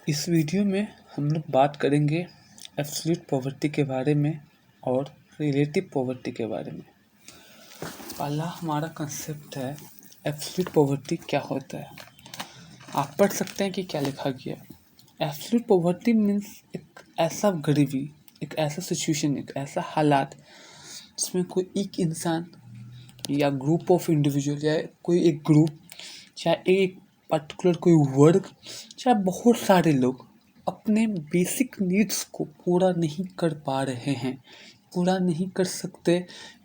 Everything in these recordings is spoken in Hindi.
इस वीडियो में हम लोग बात करेंगे एब्सोल्यूट पॉवर्टी के बारे में और रिलेटिव पॉवर्टी के बारे में। पहला हमारा कंसेप्ट है एब्सोल्यूट पॉवर्टी क्या होता है। आप पढ़ सकते हैं कि क्या लिखा गया। एब्सोल्यूट पॉवर्टी मीन्स एक ऐसा गरीबी, एक ऐसा सिचुएशन, एक ऐसा हालात जिसमें कोई एक इंसान या ग्रुप ऑफ इंडिविजुअल या कोई एक ग्रुप, चाहे एक पर्टिकुलर कोई वर्ग, चाहे बहुत सारे लोग अपने बेसिक नीड्स को पूरा नहीं कर पा रहे हैं, पूरा नहीं कर सकते,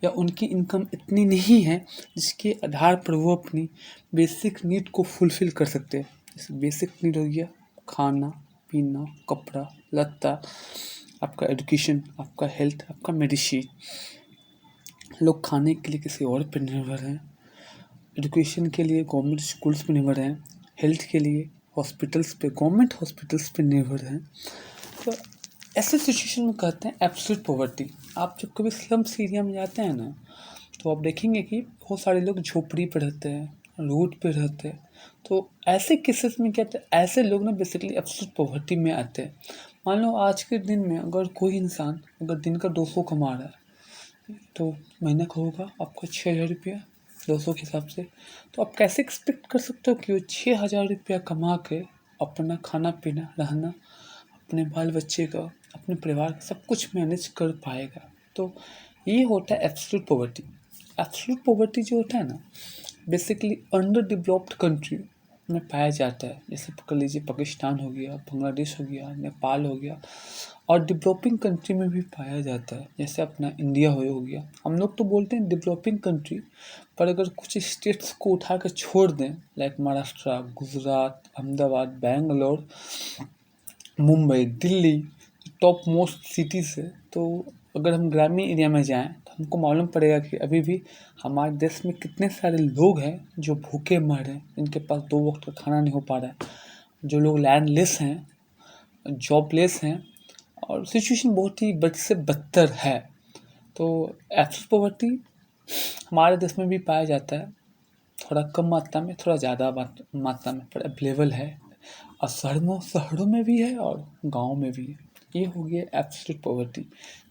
या उनकी इनकम इतनी नहीं है जिसके आधार पर वो अपनी बेसिक नीड को फुलफ़िल कर सकते हैं। जैसे बेसिक नीड हो गया खाना पीना, कपड़ा लत्ता, आपका एजुकेशन, आपका हेल्थ, आपका मेडिसिन। लोग खाने के लिए किसी और पर निर्भर हैं, एजुकेशन के लिए गवर्नमेंट स्कूल्स पर निर्भर हैं, हेल्थ के लिए हॉस्पिटल्स पे, गवर्नमेंट हॉस्पिटल्स पे निर्भर हैं। तो ऐसे सिचुएशन में कहते हैं एब्सोल्यूट पॉवर्टी। आप जब कभी स्लम्स एरिया में जाते हैं ना, तो आप देखेंगे कि बहुत सारे लोग झोपड़ी पे रहते हैं, रोड पे रहते हैं। तो ऐसे केसेस में क्या होता है, ऐसे लोग ना बेसिकली एब्सोल्यूट पॉवर्टी में आते हैं। मान लो आज के दिन में अगर कोई इंसान अगर दिन का 200 कमा रहा है, तो महीने का होगा आपको 6,000 रुपया 200 के हिसाब से। तो आप कैसे एक्सपेक्ट कर सकते हो कि वो 6,000 रुपया कमा के अपना खाना पीना रहना, अपने बाल बच्चे का, अपने परिवार का सब कुछ मैनेज कर पाएगा। तो ये होता है एब्सोल्यूट पॉवर्टी। एब्सोल्यूट पॉवर्टी जो होता है ना, बेसिकली अंडर डेवलप्ड कंट्री में पाया जाता है। जैसे पकड़ लीजिए पाकिस्तान हो गया, बांग्लादेश हो गया, नेपाल हो गया, और डेवलपिंग कंट्री में भी पाया जाता है। जैसे अपना इंडिया हो गया। हम लोग तो बोलते हैं डेवलपिंग कंट्री, पर अगर कुछ स्टेट्स को उठा कर छोड़ दें, like Maharashtra, Gujarat, Ahmedabad, Bangalore, Mumbai, Delhi, top most cities है, तो अगर हम ग्रामीण एरिया में जाएं तो हमको मालूम पड़ेगा कि अभी भी हमारे देश में कितने सारे लोग हैं जो भूखे मर रहे हैं, जिनके पास 2 वक्त का खाना नहीं हो पा रहा है, जो लोग लैंडलेस हैं, जॉबलेस हैं, और सिचुएशन बहुत ही बद से बदतर है। तो एब्सोल्यूट पॉवर्टी हमारे देश में भी पाया जाता है, थोड़ा कम मात्रा में, थोड़ा ज़्यादा मात्रा में, पर अवेलेबल है। और शहरों में भी है और गाँव में भी है। ये हो गया एब्सोल्यूट पॉवर्टी।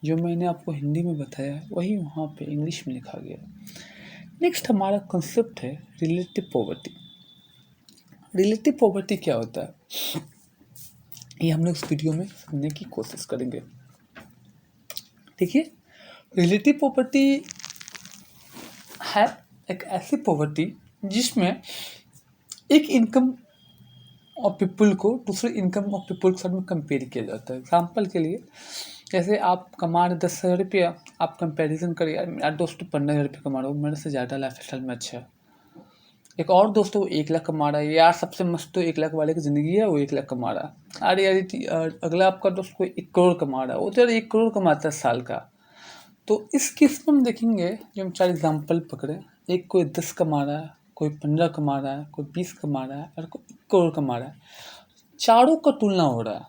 जो मैंने आपको हिंदी में बताया है वही वहाँ पे इंग्लिश में लिखा गया है। नेक्स्ट हमारा कंसेप्ट है रिलेटिव पॉवर्टी। रिलेटिव पॉवर्टी क्या होता है, ये हम लोग इस वीडियो में समझने की कोशिश करेंगे। देखिए, रिलेटिव पॉवर्टी है एक ऐसी पॉवर्टी जिसमें एक इनकम और पीपल को दूसरे इनकम ऑफ पीपल के साथ में कंपेयर किया जाता है। एग्जाम्पल के लिए, जैसे आप कमा रहे 10,000 रुपया, आप कंपैरिजन करिए, यार मेरा दोस्त 15,000 रुपये कमा रहा है, वो मेरे से ज़्यादा लाइफ स्टाइल में अच्छा है। एक और दोस्त वो 1 लाख कमा रहा है, यार सबसे मस्त तो 1 लाख वाले की ज़िंदगी है, वो 1 लाख कमा रहा है। अरे यार अगला आपका दोस्त कोई 1 करोड़ कमा रहा है, वो तो यार 1 करोड़ कमाता है साल का। तो इस केस में हम देखेंगे, जो हम 4 एग्जाम्पल पकड़े, एक कोई 10 कमा रहा है, कोई 15 कमा रहा है, कोई 20 कमा रहा है, और कोई 1 करोड़ कमा रहा है। चारों का तुलना हो रहा है,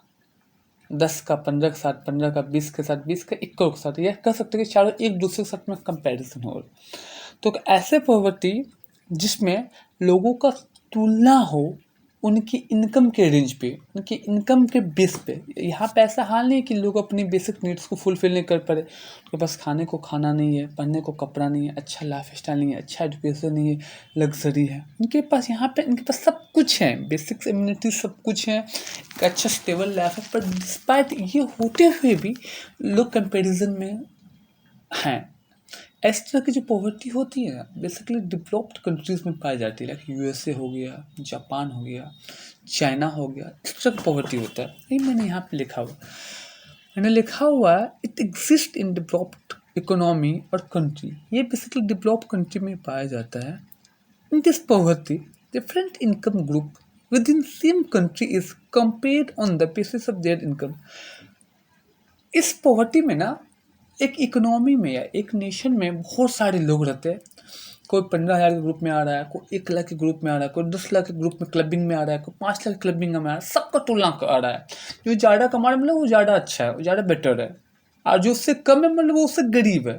10 का 15 के साथ, 15 का 20 के साथ, 20 का 1 करोड़ के साथ। यह कह सकते हैं कि चारों एक दूसरे के साथ में कंपैरिजन हो रहा है। तो ऐसे पॉवर्टी जिसमें लोगों का तुलना हो उनकी इनकम के रेंज पे, उनकी इनकम के बेस पे। यहाँ पे ऐसा हाल नहीं है कि लोग अपनी बेसिक नीड्स को फुलफिल नहीं कर पा रहे, उनके पास खाने को खाना नहीं है, पहनने को कपड़ा नहीं है, अच्छा लाइफ स्टाइल नहीं है, अच्छा एजुकेशन नहीं है, लग्जरी है। उनके पास यहाँ पे इनके पास सब कुछ है, बेसिक्स इम्यूनिटी सब कुछ है, एक अच्छा स्टेबल लाइफ है, पर डिस्पाइट ये होते हुए भी लोग कंपेरिजन में हैं। इस तरह की जो पॉवर्टी होती है बेसिकली डेवलप्ड कंट्रीज़ में पाई जाती है, लाइक यूएसए हो गया, जापान हो गया, चाइना हो गया। इस तरह की पॉवर्टी होता है। ये मैंने यहाँ पे लिखा हुआ, it exist in developed economy और कंट्री। ये बेसिकली डेवलप्ड कंट्री में पाया जाता है। In this poverty different income group with in same country is compared on the basis of their income. इस पॉवर्टी में ना एक इकोनॉमी में या एक नेशन में बहुत सारे लोग रहते हैं। कोई 15,000 के ग्रुप में आ रहा है, कोई 1 लाख के ग्रुप में आ रहा है, कोई 10 लाख के ग्रुप में क्लबिंग में आ रहा है, कोई 5 लाख क्लबिंग में आ रहा है। सबका तुलना आ रहा है। जो ज़्यादा कमा रहा है मतलब वो ज़्यादा अच्छा है, वो ज़्यादा बेटर है, और जो उससे कम है मतलब वो उससे गरीब है।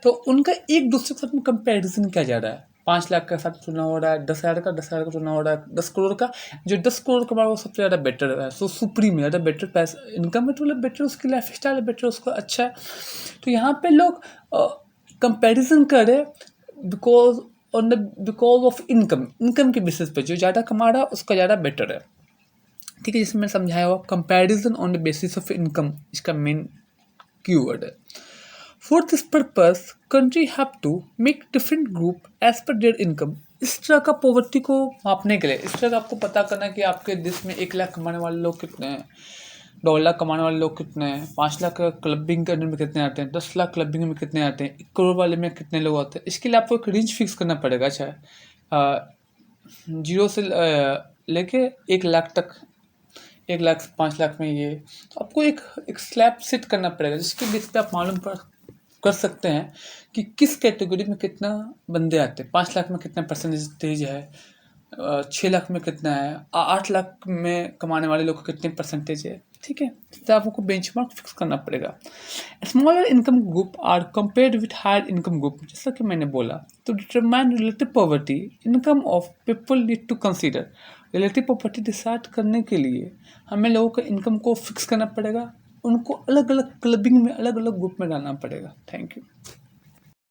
तो उनका एक दूसरे के साथ में कंपेरिजन किया जा रहा है। 5 लाख का साथ चुनाव हो रहा है, 10,000 का 10,000 का चुनाव हो रहा है, 10 करोड़ का, जो 10 करोड़ कमा वो सबसे ज़्यादा बेटर है, सो सुप्रीम है, ज़्यादा बेटर पैसा इनकम है, तो मतलब बेटर उसकी लाइफ स्टाइल है, बेटर उसका अच्छा है। तो यहाँ पे लोग कंपैरिजन करें बिकॉज बिकॉज ऑफ इनकम के बेसिस पे, जो ज़्यादा कमा रहा है उसका ज़्यादा बेटर है। ठीक है, जैसे मैंने समझाया हुआ, comparison on the basis of income इसका मेन कीवर्ड है। For this purpose, country have to make different group as per their income। इस तरह का पॉवर्टी को मापने के लिए, इस तरह का आपको पता करना कि आपके देश में 1 लाख कमाने वाले लोग कितने हैं, 2 लाख कमाने वाले लोग कितने हैं, 5 लाख क्लबिंग करने में कितने आते हैं, 10 लाख क्लबिंग में कितने आते हैं, 1 करोड़ वाले में कितने लोग आते हैं। इसके लिए आपको एक रेंज फिक्स करना पड़ेगा। अच्छा, 0 से लेके 1 लाख तक, 1 लाख से 5 लाख में ये, तो आपको एक स्लैब सेट करना पड़ेगा, जिसके बेस पे आप मालूम कर सकते हैं कि किस कैटेगरी में कितना बंदे आते हैं। 5 लाख में कितना परसेंटेज है, 6 लाख में कितना है, 8 लाख में कमाने वाले लोग का कितने परसेंटेज है। ठीक है, तो आपको बेंचमार्क फिक्स करना पड़ेगा। Smaller income group are compared with higher income group, जैसा कि मैंने बोला। तो determine relative poverty income of people need to consider. Relative poverty decide करने के लिए हमें लोगों का इनकम को फिक्स करना पड़ेगा, उनको अलग अलग क्लबिंग में, अलग अलग ग्रुप में डालना पड़ेगा। Thank you.